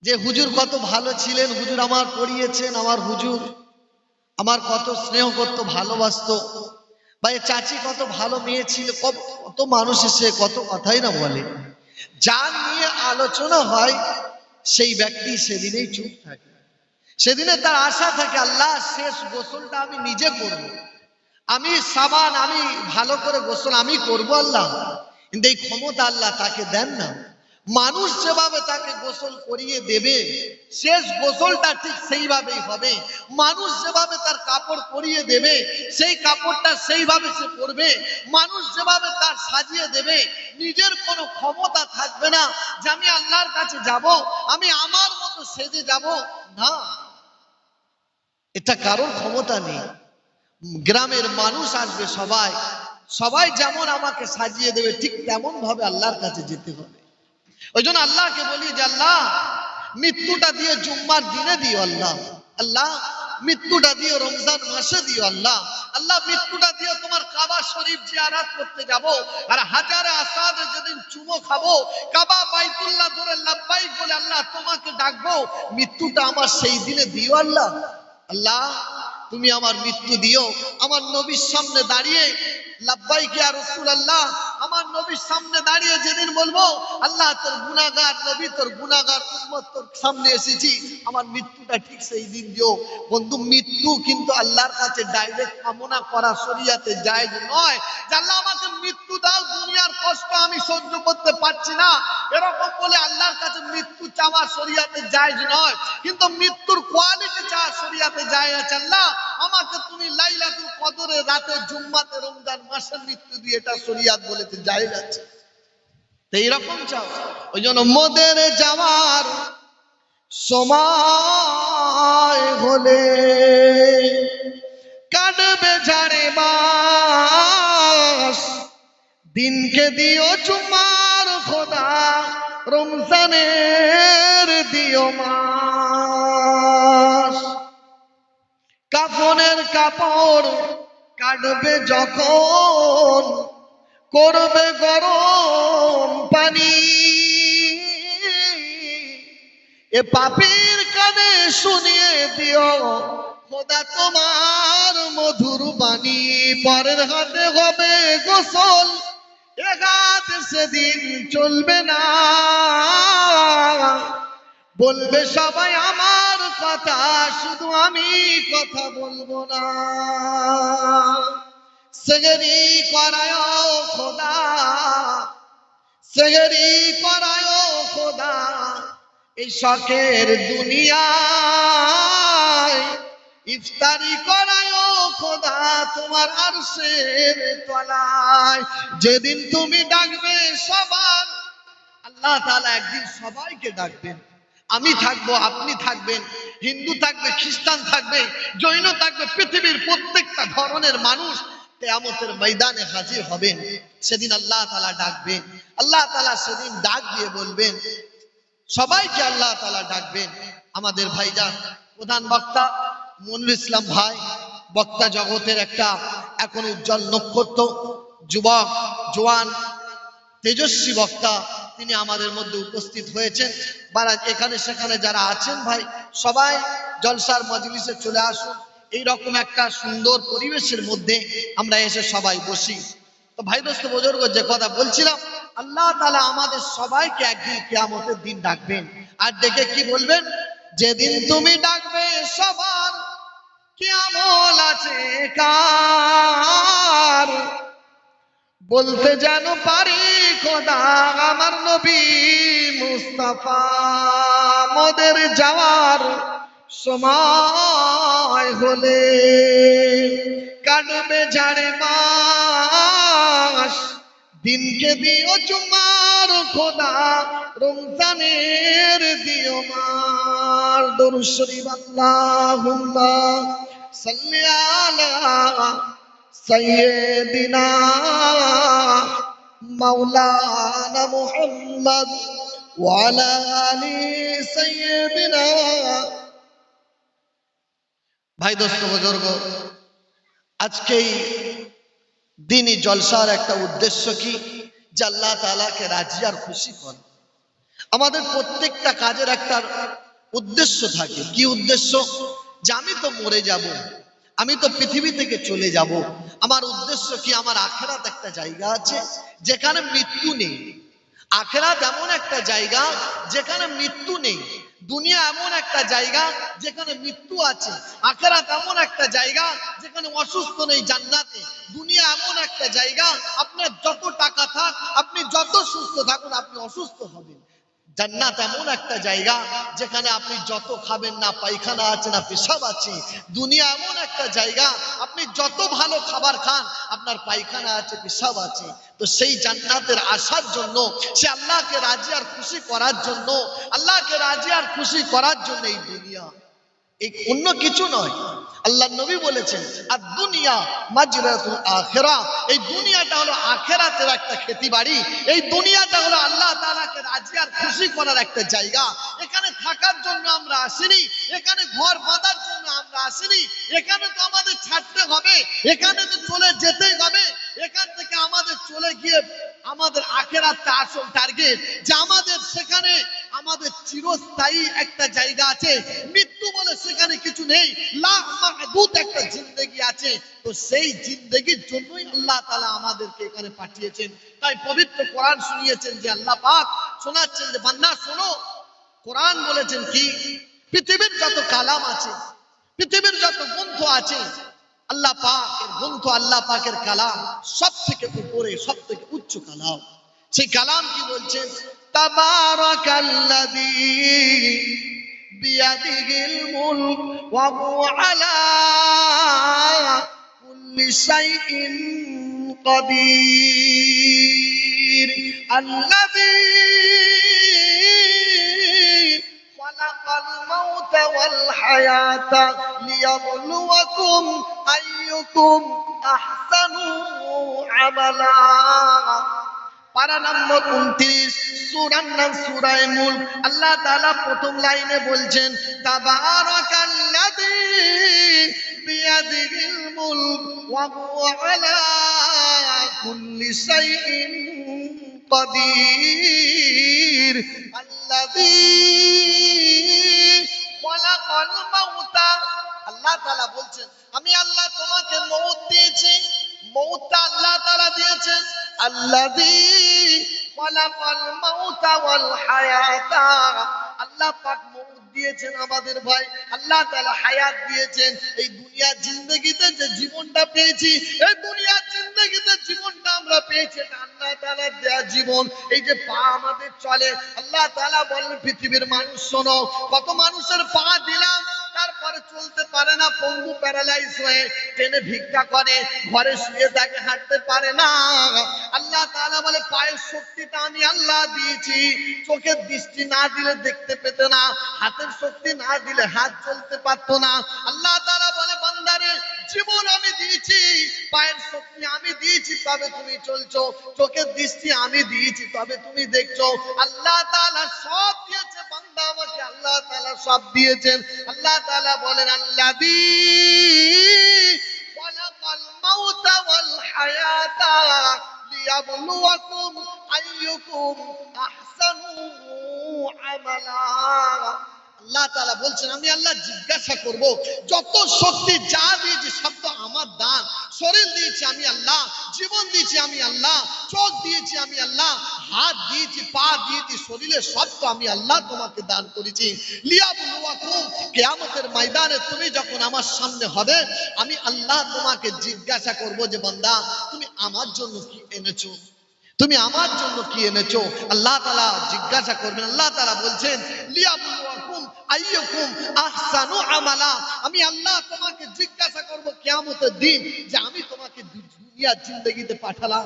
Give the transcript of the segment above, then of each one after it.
যে হুজুর কত ভালো ছিলেন, হুজুর আমার পড়িয়েছেন, আমার হুজুর আমার কত স্নেহ করতো, ভালোবাসতো, বা এ চাচি কত ভালো মেয়ে ছিল, কত মানুষ এসে কত কথাই না বলে। যার নিয়ে আলোচনা হয় সেই ব্যক্তি সেদিনেই চুপ থাকে। সেদিনে তার আশা থাকে আল্লাহ শেষ গোসলটা আমি নিজে করব, আমি সাবান আমি ভালো করে গোসল আমি করব আল্লাহ। কিন্তু এই ক্ষমতা আল্লাহ তাকে দেন না। মানুষ যেভাবে তাকে গোসল করিয়ে দেবে শেষ গোসলটা ঠিক সেইভাবেই হবে। মানুষ যেভাবে তার কাপড় পরিয়ে দেবে সেই কাপড়টা সেইভাবে সে পরবে। মানুষ যেভাবে তার সাজিয়ে দেবে, নিজের কোনো ক্ষমতা থাকবে না যে আমি আল্লাহর কাছে যাব, আমি আমার মতো সেজে যাব। না, এটা কারোর ক্ষমতা নেই। গ্রামের মানুষ আসবে, সবাই সবাই যেমন আমাকে সাজিয়ে দেবে ঠিক তেমন ভাবে আল্লাহর কাছে যেতে হবে। ওই জন্য আল্লাহকে বলি যে আল্লাহ মৃত্যুটা দিয়ে জুম্মার দিনে দিও আল্লাহ, আল্লাহ মৃত্যুটা দিও রমজান মাসে দিও আল্লাহ, আল্লাহ মৃত্যুটা দিও তোমার কাবা শরীফ জিয়ারত করতে যাব, আর হাজারে আসাদে যেদিন চুমো খাবো, কাবা বাইতুল্লাহ ধরে লাব্বাইক বলে আল্লাহ তোমাকে ডাকবো, মৃত্যুটা আমার সেই দিনে দিও আল্লাহ। আল্লাহ তুমি আমার মৃত্যু দিও আমার নবীর সামনে দাঁড়িয়ে লাব্বাইক ইয়া রাসূলুল্লাহ, আমার নবীর সামনে দাঁড়িয়ে যেদিন বলবো আল্লাহ তোর গুনাহগার নবী, তোর গুনাহগার উম্মত তোর সামনে এসেছি, আমার মৃত্যুটা ঠিক সেই দিন দিও। বন্ধু, মৃত্যু কিন্তু আল্লাহর কাছে ডাইরেক্ট কামনা করা শরীয়তে জায়েজ নয় যে আল্লাহ আমাকে মৃত্যু দাও, দুনিয়ার কষ্ট আমি সহ্য করতে পারছি না, এরকম বলে আল্লাহর কাছে মৃত্যু চাওয়া শরীয়তে জায়েজ নয়। কিন্তু মৃত্যুর কোয়ালিটি চাওয়া শরীয়তে জায়েজ আছে। আল্লাহ আমাকে তুমি লাইলাতুল কদরের রাতে জুম্মাতে রমজান মাসের মৃত্যু দিয়ে, এটা শরীয়ত বলেছে জায়েজ আছে। তো এইরকম চাও। ওই জন্য মোদের যাওয়ার সময় হলে কাটবে ঝাড়ে বাস, দিনকে দিও চুমার খোদা রমজানের দিও মাস। কাফনের কাপড় কাটবে যখন করবে গরম পানি, এ পাপীর কানে শুনিয়ে দিও খোদা তোমার মধুর বাণী। পরের হাতে হবে গোসল, এ হাত সেদিন চলবে না, বলবে সবাই আমার কথা শুধু আমি কথা বলবো না। সেহরি করায় খোদা, সেহরি করায় খোদা এই শখের দুনিয়ায়, ইফতারি করায় খোদা তোমার আরশের তলায়। যেদিন তুমি ডাকবে সবার, আল্লাহ তাআলা একদিন সবাইকে ডাকবেন। আমি থাকবো, আপনি থাকবেন, হিন্দু থাকবে, খ্রিস্টান থাকবে, জৈন থাকবে, পৃথিবীর প্রত্যেকটা ধরনের মানুষ কিয়ামতের ময়দানে হাজির হবেন। সেদিন আল্লাহ তাআলা ডাকবেন, আল্লাহ তাআলা সেদিন ডাক দিয়ে বলবেন, সবাইকে আল্লাহ তাআলা ডাকবেন। আমাদের ভাইজান প্রধান বক্তা মনিরুল ইসলাম ভাই, বক্তা জগতের একটা এখন উজ্জ্বল নক্ষত্র, যুবক জওয়ান তেজস্বী বক্তা, তিনি আমাদের মধ্যে উপস্থিত হয়েছেন। এখানে সেখানে যারা আছেন ভাই সবাই জলসার মজলিসে চলে আসুন। এইরকম একটা সুন্দর পরিবেশের মধ্যে আমরা এসে সবাই বসি। তো ভাই দোস্ত বুজুর্গ, যে কথা বলছিলাম, আল্লাহ তাআলা আমাদের সবাইকে একদিন কিয়ামতের দিন ডাকবেন, আর ডেকে কি বলবেন, যেদিন তুমি ডাকবে সবার কি আমল আছে কার, বলতে যেন পারি খোদা আমার নবী মুস্তাফা। মোদের যাওয়ার সময় হলে কাটবে ঝাড়ে মাস, দিনকে দিও চুমার খোদা রমজানের দিও মার। দরুদ শরীফ আল্লাহুম্মা সাল্লি আলা সাইয়্যিদিনা মাওলানা মুহাম্মদ ওয়া আলা আলি সাইয়্যিদিনা। ভাই দোস্ত বুজুর্গ, আজকেই দিনই জলসার একটা উদ্দেশ্য কি, যে আল্লাহ তাআলাকে রাজি আর খুশি করা। আমাদের প্রত্যেকটা কাজের একটা উদ্দেশ্য থাকে। কি উদ্দেশ্য? যে আমি তো মরে যাব, আমি তো পৃথিবী থেকে চলে যাব, আমার উদ্দেশ্য কি? আমার আখেরাত একটা জায়গা আছে যেখানে মৃত্যু নেই। আখেরাত এমন একটা জায়গা যেখানে মৃত্যু নেই। দুনিয়া এমন একটা জায়গা যেখানে মৃত্যু আছে। আখেরাত এমন একটা জায়গা যেখানে অসুস্থ নেই জান্নাতে। দুনিয়া এমন একটা জায়গা, আপনার যত টাকা থাক, আপনি যত সুস্থ থাকুন, আপনি অসুস্থ হবেন। জান্নাত এমন একটা জায়গা যেখানে আপনি যত খাবেন না পায়খানা আছে না পেশাব আছে। দুনিয়া এমন একটা জায়গা, আপনি যত ভালো খাবার খান, আপনার পায়খানা আছে পেশাব আছে। তো সেই জান্নাতের আসার জন্য, সে আল্লাহকে রাজি আর খুশি করার জন্য, আল্লাহকে রাজি আর খুশি করার জন্য এই দুনিয়া, এই অন্য কিছু নয়। আল্লাহ নবী বলেছেন, আর দুনিয়া মাজরাতুল আখিরা, এই দুনিয়াটা হলো আখিরাতের একটা খেতি বাড়ি। এই দুনিয়াটা হলো আল্লাহ তাআলাকে রাজি আর খুশি করার একটা জায়গা। এখানে থাকার জন্য আমরা আসিনি, এখানে ঘর বাঁধার জন্য আমরা আসিনি। এখানে তো আমাদের ছাড়তে হবে, এখানে তো চলে যেতেই হবে। এখান থেকে আমাদের চলে গিয়ে আমাদের আখিরাতটা আসল টার্গেট, যে আমাদের সেখানে আমাদের চিরস্থায়ী একটা জায়গা আছে। মৃত্যু বলে সেখানে কিছু নেই, লা মাহদুদ একটা জিন্দেগি আছে। তো সেই জিন্দেগির জন্যই আল্লাহ তাআলা আমাদেরকে এখানে পাঠিয়েছেন। তাই পবিত্র কোরআন শুনিয়েছেন যে আল্লাহ পাক শোনাচ্ছেন যে বান্দা শোনো। কোরআন বলেছেন কি, পৃথিবীর যত কালাম আছে, পৃথিবীর যত গ্রন্থ আছে, আল্লাহ পাকের গ্রন্থ, আল্লাহ পাকের কালাম সব থেকে উপরে, সব থেকে উচ্চ কালাম। সেই কালাম কি বলছেন? তাবারাকাল্লাযী বিয়াদিহিল মুলক ওয়া হুয়া আলা কুল্লি শাইইন কাদির। আল্লাযী খালাকাল মাউতা ওয়াল হায়াতা লিয়াবলুয়াকুম আইয়ুকুম আহসানু আমালা। পারা নম্বর 29, সূরার নাম সূরা মুলক। আল্লাহ তাআলা প্রথম লাইনে বলছেন তাবারাকাল্লাযী বিয়াদিহিল মুলক ওয়া হুয়া আলা কুল্লি শাইইন কাদির। আল্লাযী খালাকাল মাউতা, আল্লাহ তাআলা বলছেন আমি আল্লাহ তোমাকে মওত দিয়েছি। মওতটা আল্লাহ তাআলা দিয়েছেন। আল্লাযী খালাকাল মাউতা ওয়াল হায়াতা, আল্লাহ পাক মওত দিয়েছেন আমাদের ভাই, আল্লাহ তাআলা হায়াত দিয়েছেন। এই দুনিয়ার জিন্দেগিতে যে জীবনটা পেয়েছি, এই দুনিয়ার জিন্দেগিতে জীবনটা আমরা পেয়েছি, এটা আল্লাহ তাআলার দেয়া জীবন। এই যে পা আমাদের চলে, আল্লাহ তাআলা বলেন পৃথিবীর মানুষ শোনো, কত মানুষের পা দিলাম, তারপরে চলতে পারে না, পঙ্গু প্যারালাইজ হয়ে ট্রেনে ভিক্ষা করে, ঘরে শুয়ে থাকে, হাঁটতে পারে না। আল্লাহ তাআলা বলে পায়ের শক্তিটা আমি আল্লাহ দিয়েছি। চোখের দৃষ্টি না দিলে দেখতে পেতে না, হাতের শক্তি না দিলে হাত চলতে পারতো না। আল্লাহ তাআলা বলে বান্দারে জীবন আমি দিয়েছি, পায়ের শক্তি আমি দিয়েছি, তবে তুমি চলছো। চোখের দৃষ্টি আমি দিয়েছি, তবে তুমি দেখছো। আল্লাহ তাআলা সব দিয়েছে বান্দা আমাকে, আল্লাহ তাআলা সব দিয়েছেন। আল্লাহ তাআলা বলেন আল্লাযী খালাকাল মাউতা ওয়াল হায়াতা লিয়াবলুয়াকুম আইয়ুকুম আহসানু আমালা। আল্লাহ তাআলা বলছেন আমি আল্লাহ জিজ্ঞাসা করব, যত শক্তি যা দিয়েছি সব তো আমার দান। শরীর দিয়েছি আমি আল্লাহ, জীবন দিয়েছি আমি আল্লাহ, চোখ দিয়েছি আমি আল্লাহ, হাত দিয়েছি, পা দিয়েছি, শরীরে সব তো আমি আল্লাহ তোমাকে দান করেছি। লিয়াবলুয়াকুম, কিয়ামতের ময়দানে তুমি যখন আমার সামনে হবে, আমি আল্লাহ তোমাকে জিজ্ঞাসা করব যে বান্দা তুমি আমার জন্য কি এনেছো, তুমি আমার জন্য কি এনেছো। আল্লাহ তাআলা জিজ্ঞাসা করবেন। আল্লাহ তাআলা বলছেন লিয়াবলুয়াকুম আইয়ুকুম আহসানু আমালা, আমি আল্লাহ তোমাকে জিজ্ঞাসা করব কিয়ামতের দিন যে আমি তোমাকে দুনিয়ার জিন্দেগিতে পাঠালাম,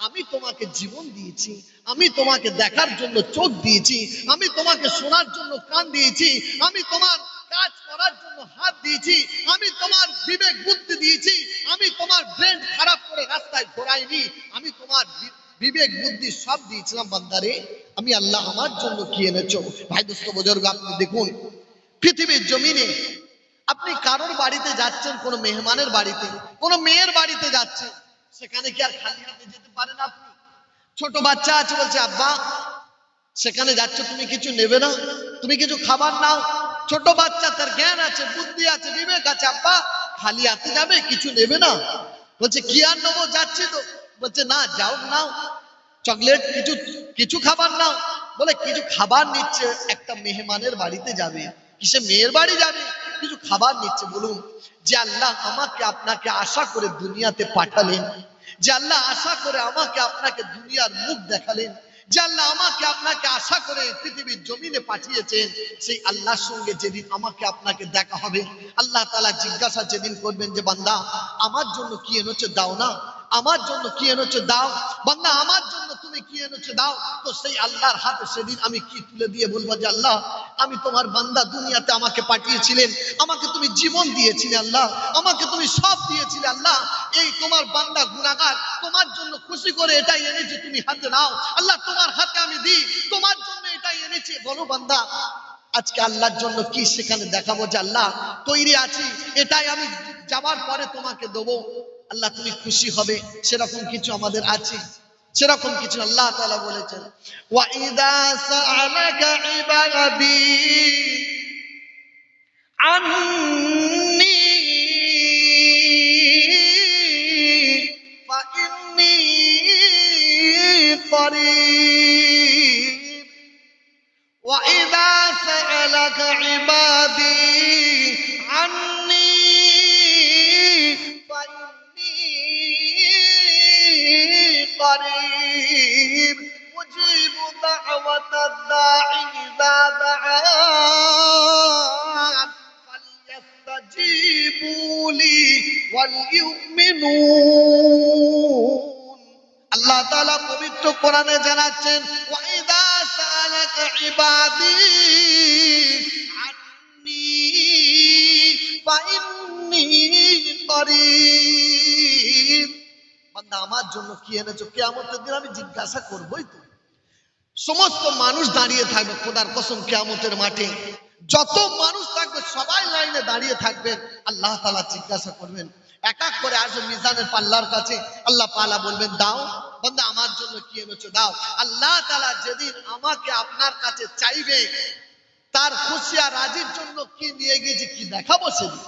আমি তোমাকে জীবন দিয়েছি, আমি তোমাকে দেখার জন্য চোখ দিয়েছি, আমি তোমাকে শোনার জন্য কান দিয়েছি, আমি তোমার কাজ করার জন্য হাত দিয়েছি, আমি তোমার বিবেক বুদ্ধি দিয়েছি, আমি তোমার ব্রেন খারাপ করে রাস্তায় ঘোরাইনি, আমি তোমার বিবেক বুদ্ধি সব দিয়েছিলাম। বান্দারে আমি আল্লাহ আমার জন্য কি এনেছো। ভাই দোস্ত বুজুর্গ, আপনি দেখুন পৃথিবীর জমিনে আপনি কারোর বাড়িতে যাচ্ছেন, কোনো মেহমানের বাড়িতে, কোনো মেয়ের বাড়িতে যাচ্ছেন, সেখানে কি আর খালি হাতে যেতে পারেন আপনি? ছোট বাচ্চা আছে, বলছে আব্বা সেখানে যাচ্ছ, তুমি কিছু নেবে না, তুমি কিছু খাবার নাও। ছোট বাচ্চা, তার জ্ঞান আছে, বুদ্ধি আছে, বিবেক আছে, আব্বা খালি হাতে যাবে, কিছু নেবে না? বলছে কি আর নেবো, যাচ্ছি তো। বলছে না, যাও, নাও চকলেট, কিছু কিছু খাবার নাও। বলে কিছু খাবার নিচ্ছে, একটা মেহমানের বাড়িতে যাবে। কিসে মেয়ের বাড়ি যাবে, কিছু খাবার নিচ্ছে। বলুন, যে আল্লাহ আমাকে আপনাকে আশা করে দুনিয়াতে পাঠালেন, যে আল্লাহ আশা করে আমাকে আপনাকে দুনিয়ার মুখ দেখালেন, যে আল্লাহ আমাকে আপনাকে আশা করে পৃথিবীর জমিনে পাঠিয়েছেন, সেই আল্লাহর সঙ্গে যেদিন আমাকে আপনাকে দেখা হবে, আল্লাহ তাআলা জিজ্ঞাসা যেদিন করবেন যে বান্দা আমার জন্য কি এনেছো দাও না, আমার জন্য কি এনেছো দাও, বান্দা আমার জন্য তুমি কি এনেছো দাও। তো সেই আল্লাহর হাতে সেদিন আমি কি তুলে দিয়ে বলবো যে আল্লাহ আমি তোমার বান্দা, দুনিয়াতে আমাকে পাঠিয়েছিলেন, আমাকে তুমি জীবন দিয়েছিলে আল্লাহ, আমাকে তুমি সব দিয়েছিলে আল্লাহ, এই তোমার বান্দা গুনাহগার, তোমার জন্য খুশি করে এটাই এনেছি, তুমি হাতে নাও আল্লাহ, তোমার হাতে আমি দিই, তোমার জন্য এটাই এনেছি। বলো বান্দা আজকে আল্লাহর জন্য কি সেখানে দেখাবো যে আল্লাহ তৈরি আছি, এটাই আমি যাবার পরে তোমাকে দেবো, আল্লাহ তুমি খুশি হবে, সেরকম কিছু আমাদের আছে? সেরকম কিছু আল্লাহ তাআলা বলেছেন, ওয়া ইযা সাআলাকা ইবাদি আন্নী ফাইন্নী করিব, ওয়া ইযা সাআলাকা ইবাদি আন্নী قريب أجيب دعوة الداع إذا دعان فليستجيبوا لي وليؤمنون। আল্লাহ তাআলা পবিত্র কোরআনে জানাচ্ছেন, ওয়াইদা সালাকা ইবাদি আন্নী ফাইন্নী করিব। বান্দা আমার জন্য কি এনেছো, কিয়ামতের দিন আমি জিজ্ঞাসা করবই তো। সমস্ত মানুষ দাঁড়িয়ে থাকবে, খোদার কসম কিয়ামতের মাঠে যত মানুষ থাকবে সবাই লাইনে দাঁড়িয়ে থাকবেন, আল্লাহ তাআলা জিজ্ঞাসা করবেন, এক এক করে আসবে মিজানের পাল্লার কাছে, আল্লাহ পালা বলবেন দাও বান্দা আমার জন্য কি এনেছো দাও। আল্লাহ তাআলা যেদিন আমাকে আপনার কাছে চাইবে, তার খুশি আর রাজির জন্য কি নিয়ে গিয়েছি, কি দেখাবো সেদিন,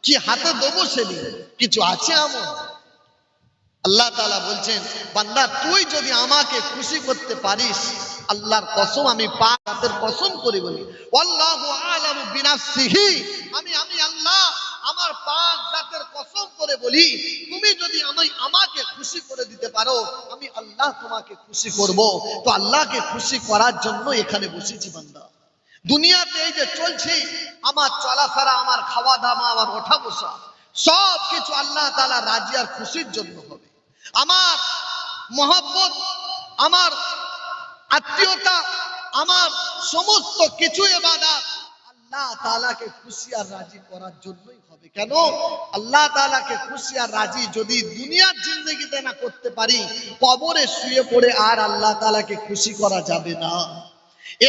কি হাতে দেবো সেদিন, কিছু আছে এমন? আল্লাহ তাআলা বলছেন বান্দা তুই যদি আমাকে খুশি করতে পারিস, আল্লাহর কসম আমি পাক জাতের কসম করে বলি, আল্লাহু আ'লামু বিনাফসিহি, আমি আল্লাহ আমার পাক জাতের কসম করে বলি, তুমি যদি আমাকে খুশি করে দিতে পারো, আমি আল্লাহ তোমাকে খুশি করব। তো আল্লাহকে খুশি করার জন্য এখানে বসেছি বান্দা। দুনিয়াতে এই যে চলছি, আমার চলাফেরা, আমার খাওয়া দাওয়া, আমার ওঠা বসা, সব কিছু আল্লাহ তাআলা রাজি আর খুশির জন্য হবে। আমার মহব্বত, আমার আত্মীয়তা, আমার সমস্ত কিছু ইবাদত আল্লাহ তাআলাকে খুশি আর রাজি করার জন্যই হবে। কেন? আল্লাহ তাআলাকে খুশি আর রাজি যদি দুনিয়ার জিন্দেগিতে না করতে পারি, কবরে শুয়ে পড়ে আর আল্লাহ তাআলাকে খুশি করা যাবে না।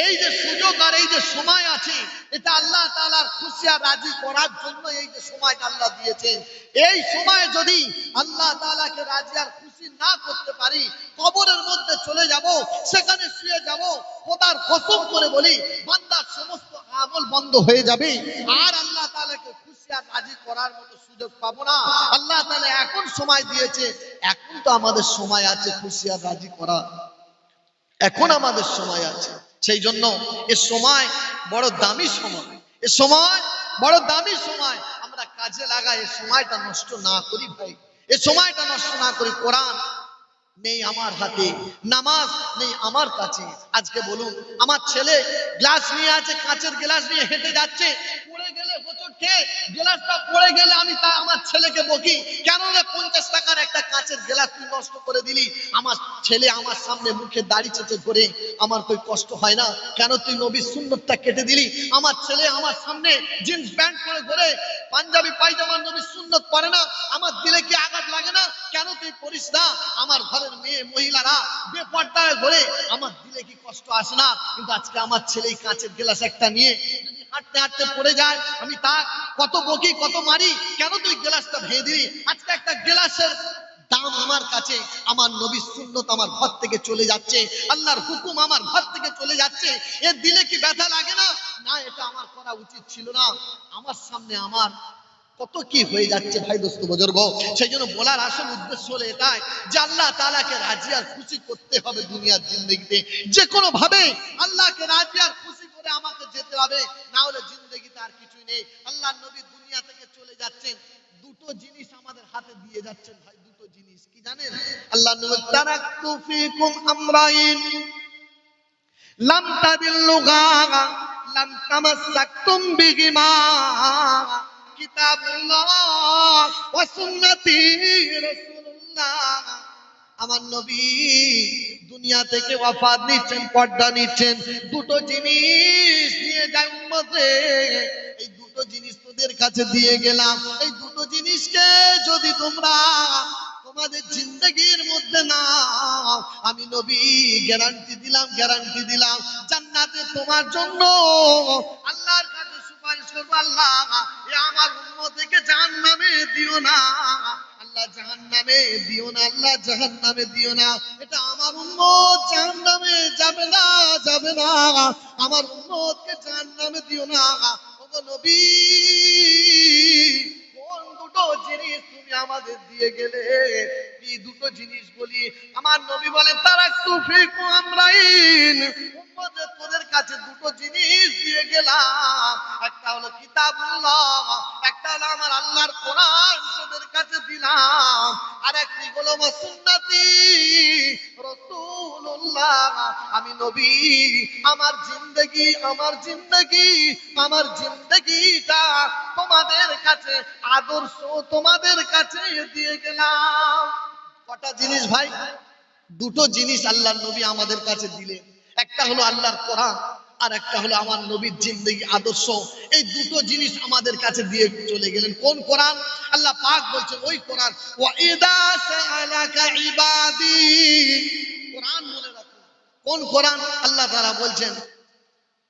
এই যে সুযোগ আর এই যে সময় আছে, এটা আল্লাহ তাআলার খুশি আর রাজি করার জন্য এই যে সময়টা আল্লাহ দিয়েছেন। এই সময়ে যদি আল্লাহ তাআলাকে রাজি আর খুশি না করতে পারি, কবরের মধ্যে চলে যাব, সেখানে শুয়ে যাব, খোদার কসম করে বলি বান্দার সমস্ত আমল বন্ধ হয়ে যাবে, আর আল্লাহ তাআলাকে খুশি আর রাজি করার মতো সুযোগ পাবো না। আল্লাহ তাআলা এখন সময় দিয়েছে, এখন তো আমাদের সময় আছে খুশি আর রাজি করা, এখন আমাদের সময় আছে। সেই জন্য এ সময় বড় দামি সময়, এ সময় বড় দামি সময়, আমরা কাজে লাগাই, এ সময়টা নষ্ট না করি ভাই, এ সময়টা নষ্ট না করি। কোরআন নেই আমার হাতে, নামাজ নেই আমার কাছে। আজকে বলুন, আমার ছেলে গ্লাস নিয়ে আছে, কাঁচের গ্লাস নিয়ে হেঁটে যাচ্ছে, পড়ে গেলে হোঁচট খেয়ে গ্লাসটা পড়ে গেলে আমি তা আমার ছেলেকে বকি, কেন রে 50 টাকার একটা কাঁচের গ্লাস তুই নষ্ট করে দিলি। আমার ছেলে আমার সামনে মুখে দাড়ি চেঁচে ধরে, আমার তো কষ্ট হয় না, কেন তুই নবীর সুন্নতটা কেটে দিলি। আমার ছেলে আমার সামনে জিন্স প্যান্ট পরে ঘোরে, পাঞ্জাবি পায়জামা, নবীর সুন্নত পরে না, আমার দিলে কি আঘাত লাগে না, কেন তুই পড়িস না। আমার ঘরের মেয়ে মহিলারা বেপর্দায় ঘোরে, আমার দিলে কি কষ্ট আসে না। কিন্তু আজকে আমার ছেলে কাঁচের গ্লাস একটা নিয়ে যদি হাঁটতে হাঁটতে পড়ে যায়, আমি তার কত বকি কত মারি, কেন তুই গ্লাসটা ভেঙে দিলি। আজকে একটা গ্লাসের দাম আমার কাছে, আমার নবীর সুন্নত আমার ঘর থেকে চলে যাচ্ছে, আল্লাহর হুকুম আমার ঘর থেকে চলে যাচ্ছে, এর দিলে কি ব্যথা লাগে না? না, এটা আমার করা উচিত ছিল না। আমার সামনে আমার কত কি হয়ে যাচ্ছে ভাই দোস্ত বুজুর্গ। সেই জন্য বলার আসল উদ্দেশ্য হলো এটাই যে আল্লাহ তাআলাকে রাজি আর খুশি করতে হবে দুনিয়ার জিন্দেগিতে, যে কোনো ভাবে আল্লাহকে রাজি আর খুশি করে আমাকে যেতে হবে, না হলে জিন্দেগিতে আর কিছুই নেই। আল্লাহর নবী দুনিয়া থেকে চলে যাচ্ছেন, দুটো জিনিস আমাদের হাতে দিয়ে যাচ্ছেন ভাই, দুটো জিনিস কি জানেন? আল্লাহ নবী তারাকতু ফিকুম আমরাইন লাম তাদিল্লুগা লাম তামাসসাকতুম বিহিমা কিতাবুল্লাহ ওয়া সুন্নতি রাসূলুল্লাহ। আমার নবী দুনিয়া থেকে ওয়াফাত নিচ্ছেন, পর্দা নিচ্ছেন, দুটো জিনিস দিয়ে যায় উম্মতে। এই দুটো জিনিস তোদের কাছে দিয়ে গেলাম, এই দুটো জিনিসকে যদি তোমরা তোমাদের জিন্দেগির মধ্যে নাও, আমি নবী গ্যারান্টি দিলাম জান্নাতে তোমার জন্য আল্লাহর কাছে সুপারিশ করবো, আল্লাহ এ আমার উম্মতকে জাহান্নামে দিও না, আল্লাহ জাহান্নামে দিও না, আল্লাহ জাহান্নামে দিও না। এটা আমার উম্মত জাহান্নামে যাবে না, আমার উম্মতকে জাহান্নামে দিও না। ওগো নবী, কোন দুটো জিনিস তুমি আমাদের দিয়ে গেলে? এই দুটো জিনিস বলি। আমার নবী বলেন তারাকতু ফিকুম আমরাইন, উম্মতে তোদের কাছে দুটো জিনিস দিয়ে গেলাম, একটা হলো কিতাবুল্লাহ, একটা হলো আমার আল্লাহর কোরআন তোদের কাছে দিলাম, আর একটি হলো সুন্নতি রাসূলুল্লাহ। আমি নবী আমার জিন্দেগিটা তোমাদের কাছে আদর্শ তোমাদের কাছে দিয়ে গেলাম। কটা জিনিস ভাই? দুটো জিনিস আল্লাহর নবী আমাদের কাছে দিলেন, একটা হলো আল্লাহর কোরআন, আর একটা হলো আমার নবীর জিন্দেগি আদর্শ। এই দুটো জিনিস আমাদের কাছে দিয়ে চলে গেলেন। কোন কোরআন? আল্লাহ পাক বলছেন ওই কোরআন, ওয়া ইদা সাআলাকা ইবাদি, কোরআন মনে রাখুন। কোন কোরআন? আল্লাহ তাআলা বলছেন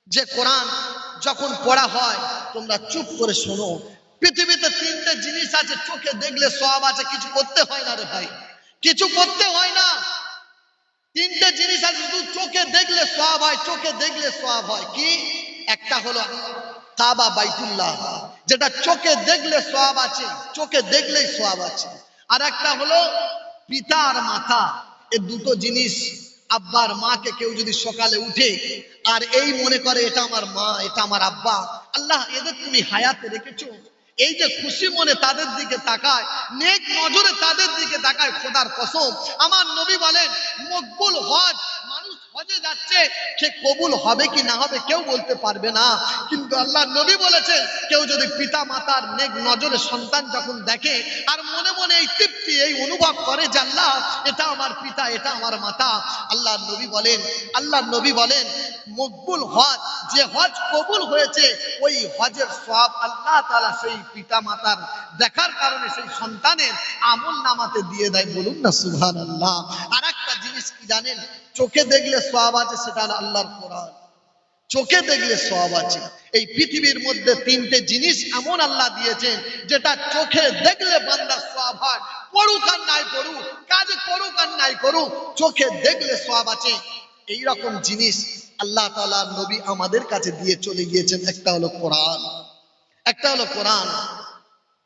যে কোরআন যখন পড়া হয় তোমরা চুপ করে শোনো। পৃথিবীতে তিনটে জিনিস আছে, চোখে দেখলে সওয়াব আছে, কিছু করতে হয় না রে ভাই, কিছু করতে হয় না। তিনটে জিনিস আছে, শুধু চোখে দেখলে সওয়াব হয়। কি? একটা হলো কাবা বাইতুল্লাহ, যেটা চোখে দেখলে সওয়াব আছে, চোখে দেখলেই সওয়াব আছে। আর একটা হলো পিতা আর মাতা, এই দুটো জিনিস। আব্বার মাকে কেউ যদি সকালে উঠে আর এই মনে করে এটা আমার মা, এটা আমার আব্বা, আল্লাহ এদের তুমি হায়াতে রেখেছো, এই যে খুশি মনে তাদের দিকে তাকায়, নেক নজরে তাদের দিকে তাকায়, খোদার কসম আমার নবী বলেন মকবুল হজ, মানুষ হজে যাচ্ছে, সে কবুল হবে কি না হবে কেউ বলতে পারবে না, কিন্তু আল্লাহ নবী বলেছেন কেউ যদি পিতা মাতার নেক নজরে সন্তান যখন দেখে আর মনে মনে এই তৃপ্তি এই অনুভব করে যে আল্লাহ এটা আমার পিতা, এটা আমার মাতা, আল্লাহ নবী বলেন মকবুল হজ, যে হজ কবুল হয়েছে ওই হজের সওয়াব আল্লাহ তাআলা সেই পিতা মাতার দেখার কারণে সেই সন্তানের আমল নামাতে দিয়ে দেয়। বলুন না সুবহানাল্লাহ। আর একটা জিনিস কি জানেন? চোখে দেখলে সওয়াব আছে, সেটা হলো আল্লাহর কোরআন। চোখে দেখলে সওয়াব আছে। এই পৃথিবীর মধ্যে তিনটে জিনিস এমন আল্লাহ দিয়েছেন যেটা চোখে দেখলে বান্দার সওয়াব হয়, পড়ুক আর নাই পড়ুক, কাজ করুক আর নাই করুক, চোখে দেখলে সওয়াব আছে। এই রকম জিনিস আল্লাহ তাআলা নবী আমাদের কাছে দিয়ে চলে গিয়েছেন। একটা হলো কোরআন,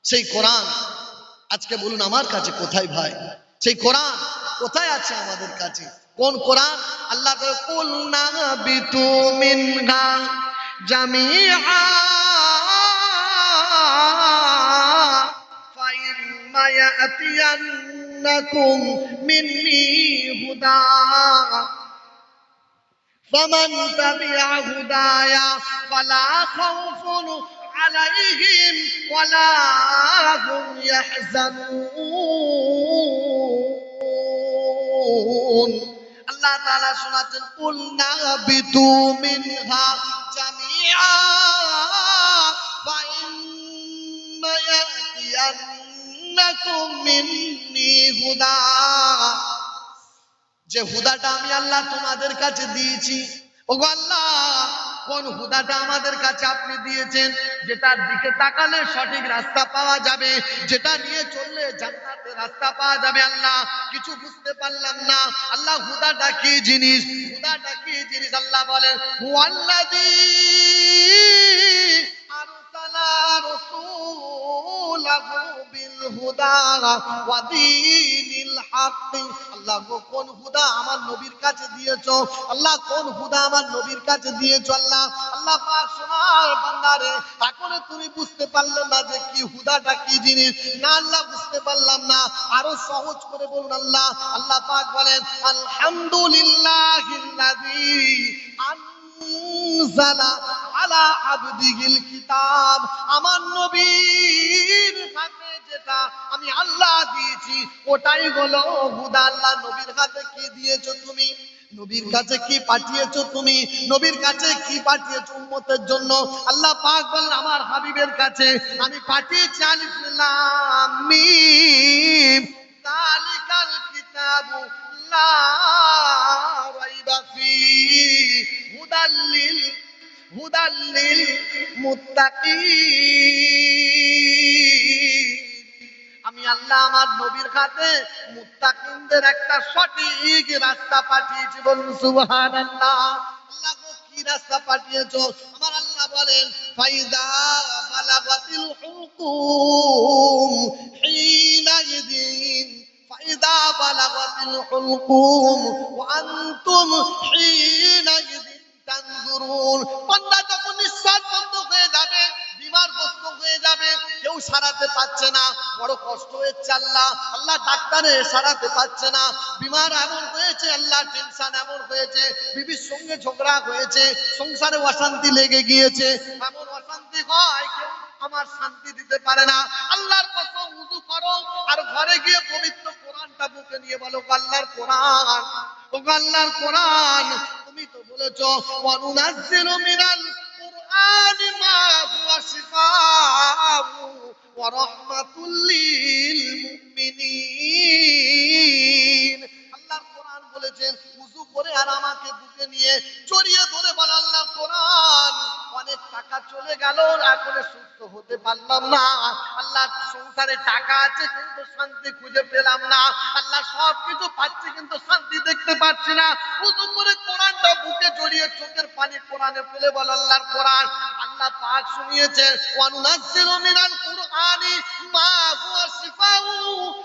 সেই কোরআন আজকে বলুন আমার কাছে কোথায় ভাই? সেই কোরআন কোথায় আছে আমাদের কাছে? কোন কোরআন? আল্লাহ তাআলা কুল নাবিতু মিনহা জামিআ ফাইম্মা ইয়াতিয়ান্নাকুম মিন্নি হুদা ফামান তাবিআ হুদায়া ফালা খাউফুন আলাইহিম ওয়ালা হুম ইয়াহজানুন। আল্লাহ তাআলা শোনাচ্ছেন কুল নাবিতু মিনহা জামিআ ফাইম্মা ইয়াতিয়ান্নাকুম মিন্নি হুদা, যে হুদাটা আমি আল্লাহ তোমাদের কাছে দিয়েছি, ওগো আল্লাহ কোন হুদাটা আমাদের কাছে আপনি দিয়েছেন যেটার দিকে তাকালে সঠিক রাস্তা পাওয়া যাবে, যেটা নিয়ে চললে জান্নাতের রাস্তা পাওয়া যাবে। আল্লাহ কিছু বুঝতে পারলাম না, আল্লাহ হুদাটা কি জিনিস, হুদাটা কি জিনিস? আল্লাহ বলেন হুয়াল্লাযী আরসালা রাসূলাহু বিল হুদা ওয়া দীনিল হক। আল্লাহ গো কোন হুদা আমার নবীর কাছে দিয়েছো, আল্লাহ কোন হুদা আমার নবীর কাছে দিয়েছো। আল্লাহ আল্লাহ পাক সোনার বান্দারে এখনো তুমি বুঝতে পারলে না যে কি হুদাটা কি জিনিস? না আল্লাহ বুঝতে পারলাম না, আরো সহজ করে বলুন আল্লাহ। আল্লাহ পাক বলেন আলহামদুলিল্লাহিল্লাযী আনজালা আলা আবদিহিল কিতাব। আমার নবীর হাতে যেটা আমি আল্লাহ দিয়েছি ওটাই হলো হুদা। আল্লাহ নবীর হাতে কি দিয়েছো তুমি? নবীর কাছে কি পাঠিয়েছো তুমি? নবীর কাছে কি পাঠিয়েছো উম্মতের জন্য? আল্লাহ পাক বলেন আমার হাবিবের কাছে আমি পাঠিয়েছি আলিফ লাম মিম যালিকাল কিতাবু লা রাইবা ফীহি হুদাল্লিল মুত্তাকিন। আমি আল্লাহ আমার নবীর হাতে মুত্তাকিনদের একটা সঠিক রাস্তা পাঠিয়েছি। বলুন সুবহানাল্লাহ। আল্লাহ গো কি রাস্তা পাঠিয়েছো? আমার আল্লাহ বলেন ফাইদা বালাগাতিল হুলকুম হিনাইদিন ফাইদা বালাগাতিল হুলকুম ওয়া আনতুম হিনাইদিন তানজুরুন। বান্দা যখন নিঃশ্বাস বন্ধ হয়ে যাবে, বিমারগ্রস্ত হয়ে যাবে, কেউ সারাতে পারছে না, বড় কষ্ট হচ্ছে আল্লাহ, আল্লাহ ডাক্তারে সারাতে পারছে না, বিমার এমন হয়েছে আল্লাহ, টেনশন এমন হয়েছে, বিবির সঙ্গে ঝগড়া হয়েছে, সংসারে অশান্তি লেগে গিয়েছে, এমন অশান্তি হয় কেউ আমার শান্তি দিতে পারে না। আল্লাহর কসম উযু করো আর ঘরে গিয়ে পবিত্র কোরআনটা বুকে নিয়ে বলো আল্লাহর কোরআন, ও আল্লাহর কোরআন তুমি তো বলেছো ওয়ানুনাজ্জিলু মিনাল কুরআনি মা হুয়া শিফাউ ওয়া রাহমাতুল লিল মুমিনিন। আল্লাহর কোরআন বলেছেন উযু করে আর আমাকে বুকে নিয়ে জড়িয়ে ধরে বলো আল্লাহর কোরআন। অনেক টাকা চলে গেল, এখন সুস্থ হতে পারলাম না। আল্লাহ সংসারে টাকা আছে কিন্তু শান্তি খুঁজে পেলাম না। আল্লাহ সব কিছু পাচ্ছি কিন্তু শান্তি দেখতে পাচ্ছি না। উযু করে কোরআনটা বুকে জড়িয়ে চোখের পানি কোরআনে ফেলে বল আল্লাহর কোরআন। আল্লাহ পাক শুনিয়েছেন ওয়ানুনাজ্জিলু মিনাল কুরআনি মা হুয়া শিফাউ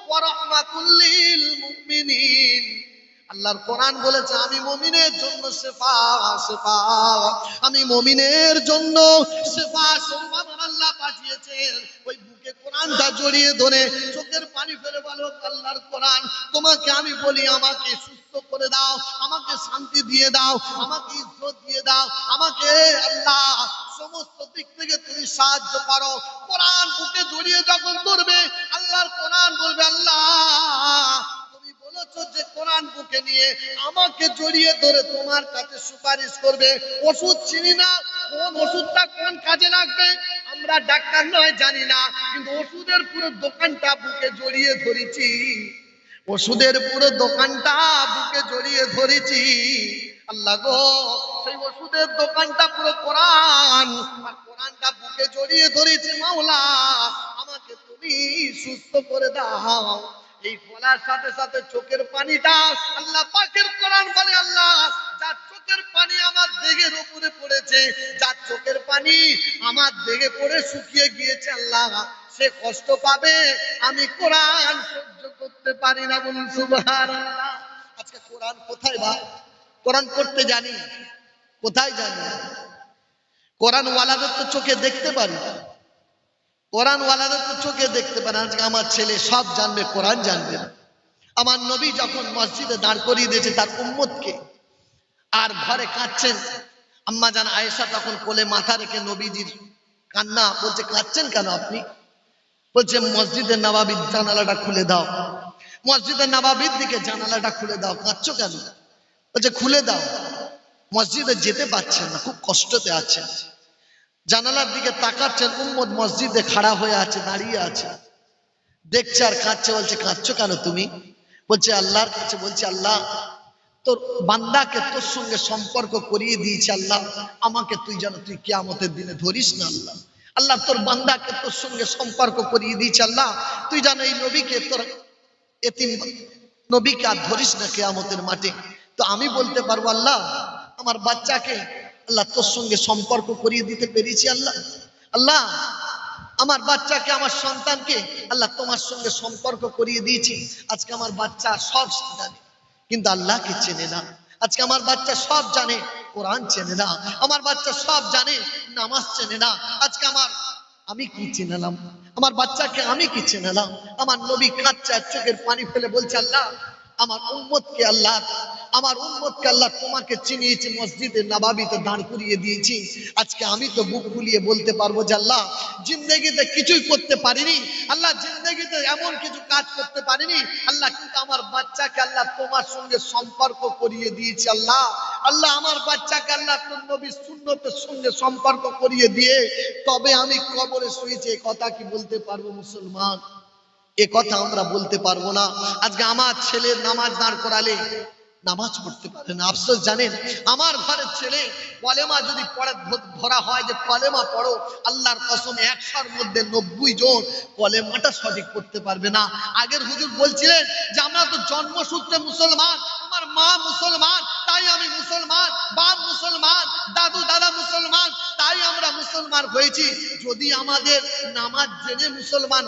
ওয়া রাহমাতুল লিল মুমিনিন। আল্লাহর কোরআন বলেছে আমি মুমিনের জন্য শিফা, শিফা আমি মুমিনের জন্য শিফা স্বরূপ আমার আল্লাহ পাঠিয়েছেন। ওই বুকে কোরআনটা জড়িয়ে ধরে চোখের পানি ফেলে বলো আল্লাহর কোরআন তোমাকে আমি বলি আমাকে সুস্থ করে দাও, আমাকে শান্তি দিয়ে দাও, আমাকে ইজ্জত দিয়ে দাও, আমাকে আল্লাহ সমস্ত দিক থেকে তুমি সাহায্য করো। কোরআন বুকে জড়িয়ে যখন ধরবে আল্লাহর কোরআন বলবে আল্লাহ তুমি বলেছো যে কোরআন বুকে নিয়ে আমাকে জড়িয়ে ধরে তোমার কাছে সুপারিশ করবে। ওষুধ চিনি না কোন ওষুধটা কোন কাজে লাগবে, আমরা ডাক্তার নয় জানি না, কিন্তু ওষুধের পুরো দোকানটা বুকে জড়িয়ে ধরেছি, ওষুধের পুরো দোকানটা বুকে জড়িয়ে ধরেছি। আল্লাহ গো সেই ওষুধের দোকানটা পুরো কোরআন, আর কোরআনটা বুকে জড়িয়ে ধরেছি। মাওলা আমাকে তুমি সুস্থ করে দাও। এই বলার সাথে সাথে চোখের পানিটা আল্লাহ পাকের কোরআন বলে আল্লাহ যার চোখের পানি আমার দেহের উপরে পড়েছে, যার চোখের পানি আমার দেহে পড়ে শুকিয়ে গিয়েছে আল্লাহ সে কষ্ট পাবে, আমি কোরআন সহ্য করতে পারি না। বলুন সুবহানাল্লাহ। আজকে কোরআন কোথায় বা কোরআন পড়তে জানি কোথায় জানি? কোরআন ওয়ালাদের তো চোখে দেখতে পারি, কোরআন ওয়ালাদের তো চোখে দেখতে পারে। আজকে আমার ছেলে সব জানবে, কোরআন জানবে না। আমার নবী যখন মসজিদে দাঁড় করিয়ে দিয়েছে তার উম্মতকে, আর ঘরে কাঁদছেন আম্মা জান আয়েশা তখন কোলে মাথা রেখে নবীজির কান্না, বলছে কাঁদছেন কেন আপনি? বলছে মসজিদের নবাবির জানালাটা খুলে দাও, মসজিদের নবাবির দিকে জানালাটা খুলে দাও, কাঁদছো কেন? বলছে খুলে দাও। মসজিদে যেতে পারছেন না, খুব কষ্টতে আছেন, জানালার দিকে তাকাচ্ছেন, উম্মত মসজিদে খাড়া হয়ে আছে, দাঁড়িয়ে আছে, দেখছে আর কাঁদছে। বলছে কাঁদছো কেন তুমি? বলছে আল্লাহর কাছে, বলছে আল্লাহ তোর বান্দাকে তোর সঙ্গে সম্পর্ক করিয়ে দিয়েছে আল্লাহ, আমাকে তুই কিয়ামতের দিনে ধরিস না আল্লাহ। আল্লাহ তোর বান্দাকে তোর সঙ্গে সম্পর্ক করিয়ে দিয়েছে আল্লাহ, তুই জানো এই নবীকে, তোর এতিম নবীকে আর ধরিস না কিয়ামতের মাঠে। তো আমি বলতে পারবো আল্লাহ আমার বাচ্চাকে আল্লাহ তোর সঙ্গে সম্পর্ক করিয়ে দিতে পেরেছি আল্লাহ। আল্লাহ আমার বাচ্চাকে, আমার সন্তানকে আল্লাহ তোমার সঙ্গে সম্পর্ক করিয়ে দিয়েছি। আজকে আমার বাচ্চা সব জানে কিন্তু আল্লাহকে চেনে না। আজকে আমার বাচ্চা সব জানে, কোরআন চেনে না। আমার বাচ্চা সব জানে, নামাজ চেনে না। আজকে আমি কি চেনালাম আমার বাচ্চাকে? আমি কি চেনালাম? আমার নবী কাঁদছে, চোখের পানি ফেলে বলছে আল্লাহ আমার উম্মতকে আল্লাহ তোমাকে চিনিয়েছি, মসজিদে নববীতে দাঁড় করিয়ে দিয়েছি। আজকে আমি তো বুক ফুলিয়ে বলতে পারবো যে আল্লাহ জিন্দেগিতে কিছুই করতে পারিনি আল্লাহ, জিন্দেগিতে এমন কিছু কাজ করতে পারিনি আল্লাহ, কিন্তু আমার বাচ্চাকে আল্লাহ তোমার সঙ্গে সম্পর্ক করিয়ে দিয়েছি আল্লাহ। আল্লাহ আমার বাচ্চাকে আল্লাহ তোর নবীর সুন্নতের সঙ্গে সম্পর্ক করিয়ে দিয়ে তবে আমি কবরে শুয়েছি। এই কথা কি বলতে পারবো মুসলমান? এ কথা আমরা বলতে পারবো না। আজকে আমার ছেলে নামাজ দাঁড় করালে নামাজ পড়তে পারে না। আফসোস জানেন, আমার ঘরের ছেলে কলেমা যদি পড়ে ধরা হয় যে কলেমা পড়ো, আল্লাহর কসম 100-র মধ্যে 90 জন কলেমাটা সঠিক পড়তে পারবে না। আগের হুজুর বলছিলেন যে আমরা তো জন্মসূত্রে মুসলমান, আমার মা মুসলমান তাই আমি মুসলমান, বাপ মুসলমান, দাদু দাদা মুসলমান তাই আমরা মুসলমান হয়েছি। যদি আমাদের নামাজ জেনে মুসলমান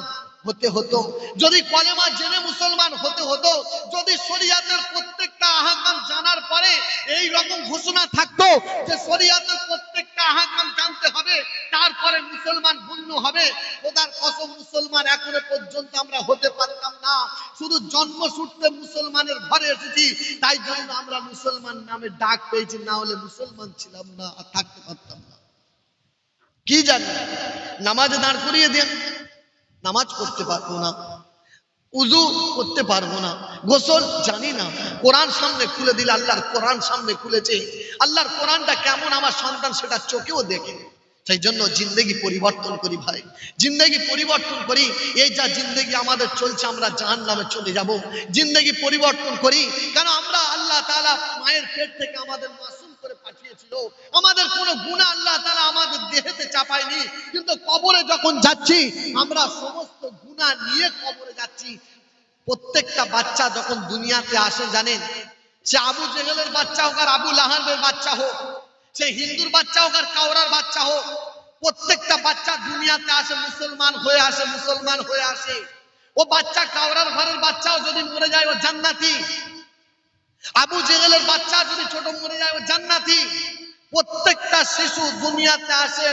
হতে হতো, যদি কলেমা জেনে মুসলমান হতে হতো, যদি শরিয়াতের প্রত্যেকটা আহকাম জানার পরে এই রকম ঘোষণা থাকতো যে শরিয়াতের প্রত্যেকটা আহকাম জানতে হবে তারপরে মুসলমান গণ্য হবে, খোদার কসম মুসলমান এখনো পর্যন্ত আমরা হতে পারতাম না। শুধু জন্মসূত্রে মুসলমানের ঘরে এসেছি তাই জন্য আমরা মুসলমান নামে ডাক পেয়েছি, না হলে মুসলমান ছিলাম না আর থাকতে পারতাম না। কি জানি নামাজে দাঁড় করিয়ে দেন, নামাজ পড়তে পারবো না, উযু করতে পারবো না, গোসল জানি না। কোরআন সামনে খুলে দিলে, আল্লাহর কোরআন সামনে খুলেছে, আল্লাহর কোরআনটা কেমন আমার সন্তান সেটা চোখেও দেখে। সেই জন্য জিন্দেগি পরিবর্তন করি ভাই, জিন্দেগি পরিবর্তন করি। এই যা জিন্দেগি আমাদের চলছে আমরা জাহান্নামে চলে যাব। জিন্দেগি পরিবর্তন করি, কেন আমরা আল্লাহ তাআলা মায়ের পেট থেকে আমাদের মাসুম করে পাঠিয়েছিল, আমাদের কোনো গুনাহ আল্লাহ তাআলা আমাদের দেহেতে চাপায়নি, কিন্তু কবরে যখন যাচ্ছি আমরা সমস্ত গুনাহ নিয়ে কবরে যাচ্ছি। প্রত্যেকটা বাচ্চা যখন দুনিয়াতে আসে জানেন, সে আবু জেহেলের বাচ্চা হোক আর আবু লাহাবের বাচ্চা হোক, সে হিন্দুর বাচ্চা হোক আর কাওরার বাচ্চা হোক, প্রত্যেকটা বাচ্চা দুনিয়াতে আসে মুসলমান হয়ে আসে, মুসলমান হয়ে আসে। ও বাচ্চা কাওরার ঘরের বাচ্চাও যদি মরে যায় ও জান্নাতি, আবু জেহেলের বাচ্চা যদি ছোট মরে যায় ও জান্নাতি। প্রত্যেকটা শিশু দুনিয়াতে আসে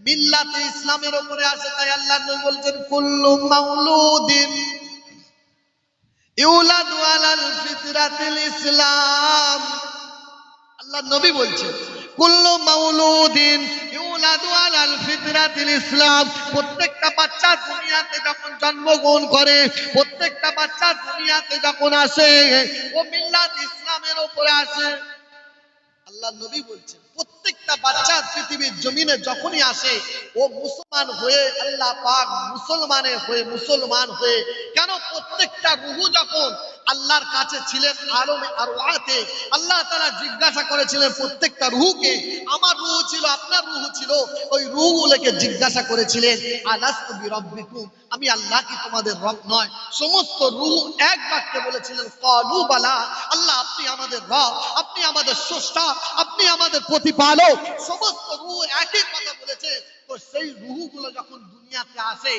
মিল্লাতে ইসলামের উপরে আসে। তাই আল্লাহ নবী বলছেন কুল্লু মাউলুদিন ইউলাদু আলাল ফিতরাতিল ইসলাম। আল্লাহ নবী বলছেন কুল্লু মাউলুদিন ইউলাদু আলাল ফিতরাতিল ইসলাম। প্রত্যেকটা বাচ্চা দুনিয়াতে যখন জন্মগ্রহণ করে, প্রত্যেকটা বাচ্চা দুনিয়াতে যখন আসে ও মিল্লাত ইসলামের উপরে আসে। আল্লাহ নবী বলছেন প্রত্যেকটা বাচ্চা পৃথিবীর জমিনে যখনই আসে ও মুসলমান হয়ে, আল্লাহ পাক মুসলমান হয়ে কেন? প্রত্যেকটা রূহ যখন আল্লাহর কাছে ছিলেন আলমে আরওয়াতে, আল্লাহ তাআলা জিজ্ঞাসা করেছিলেন প্রত্যেকটা রূহকে, আমার রূহ ছিল আপনার রূহ ছিল, ওই রূহগুলোকে জিজ্ঞাসা করেছিলেন আলাস্তু বিরাব্বিকুম, আমি আল্লাহ কি তোমাদের রব নয়? সমস্ত রূহ এক বাক্যে বলেছিলেন ক্বালু বালা, আল্লাহ আপনি আমাদের রব, আপনি আমাদের স্রষ্টা, আপনি আমাদের প্রতিপালক। সমস্ত রূহ একই কথা বলেছে। তো সেই রূহগুলো যখন দুনিয়াতে আসে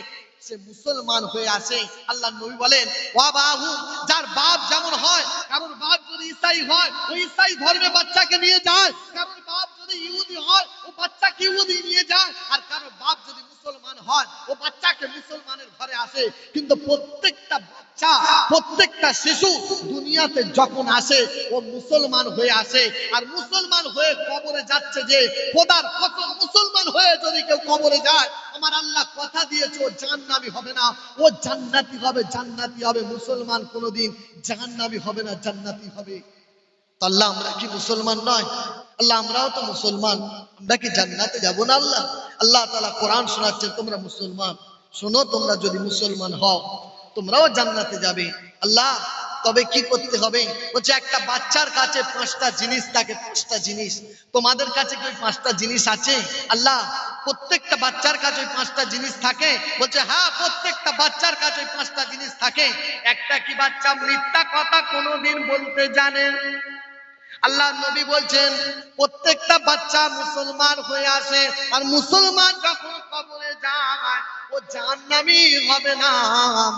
সে মুসলমান হয়ে আসে। আল্লাহ নবী বলেন ওয়াবাহু, যার বাপ যেমন হয়, কারোর বাপ যদি ঈসাই হয় ওই ঈসাই ধর্মে বাচ্চাকে নিয়ে যায়, কারোর বাপ যদি ইহুদি হয় ও বাচ্চাকে ইহুদি নিয়ে যায়, আর কারোর বাপ যদি মুসলমান হয় ও বাচ্চাকে মুসলমানের ঘরে আসে। কিন্তু প্রত্যেকটা বাচ্চা, প্রত্যেকটা শিশু দুনিয়াতে যখন আসে ও মুসলমান হয়ে আসে, আর মুসলমান হয়ে কবরে যাচ্ছে। যে খোদার কসম মুসলমান হয়ে যদি কেউ কবরে যায়, আমার আল্লাহ কথা দিয়েছে ও জাহান্নামী হবে না, ও জান্নাতি হবে, জান্নাতি হবে। মুসলমান কোনোদিন জাহান্নামী হবে না, জান্নাতি হবে। আল্লাহ আমরা কি মুসলমান নয়? আল্লাহ আমরাও তো মুসলমান, আমরা কি জান্নাতে যাব না? আল্লাহ আল্লাহ তাআলা কোরআন শোনাচ্ছেন তোমরা মুসলমান শোনো, তোমরা যদি মুসলমান হও তোমরাও জান্নাতে যাবে। আল্লাহ তবে কি করতে হবে? বলছে একটা বাচ্চার কাছে 5টা জিনিস থাকে, 5টা জিনিস। তোমাদের কাছে কি ওই 5টা জিনিস আছে? আল্লাহ প্রত্যেকটা বাচ্চার কাছে ওই 5টা জিনিস থাকে? বলছে হ্যাঁ, প্রত্যেকটা বাচ্চার কাছে ওই 5টা জিনিস থাকে। একটা কি, বাচ্চা মিথ্যা কথা কোনোদিন বলতে জানে। আল্লাহ নবী বলছেন প্রত্যেকটা বাচ্চা মুসলমান হয়ে আসে, আর মুসলমান যখন কবরে যায় ও জাহান্নামী হবে না।